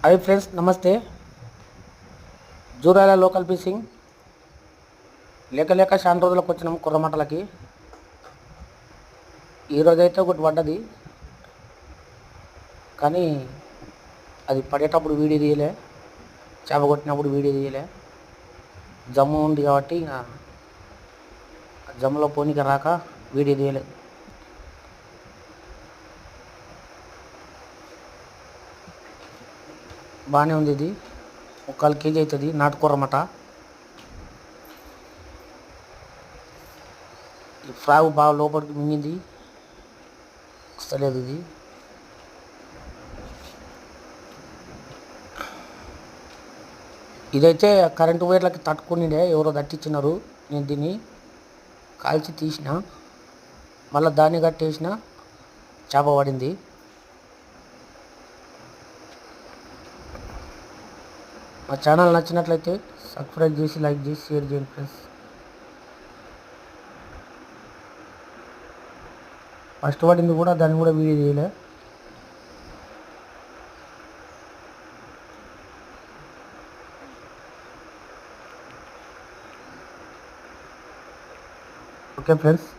Hi friends, నమస్తే. Jurala local fishing లేక చాలా రోజులకు వచ్చినాం కుర్రమటలకి. ఈరోజైతే ఒకటి పడ్డది, కానీ అది పడేటప్పుడు వీడియో తీయలే, చేప కొట్టినప్పుడు వీడియో తీయలే. జమ్ము ఉంది కాబట్టి ఇంకా జమ్ములో పోనీకి రాక వీడియో తీయలే. బాగానే ఉంది. ఇది 1/4 కేజీ అవుతుంది, నాటు కుర్రమట. ఈ ఫ్రాగు బాగా లోపలికి మింగింది, వస్తలేదు. ఇదైతే కరెంటు వైర్లకి తట్టుకునిండే, ఎవరో తట్టించినారు. నేను దీన్ని కాల్చి తీసిన, మళ్ళీ దాన్ని కట్టేసిన, చేప పడింది. మా ఛానల్ నచ్చినట్లయితే సబ్స్క్రైబ్ చేసి, లైక్ చేసి, షేర్ చేయండి ఫ్రెండ్స్. ఫస్ట్ పడింది కూడా, దాన్ని కూడా వీడియో చేయలే. Okay friends.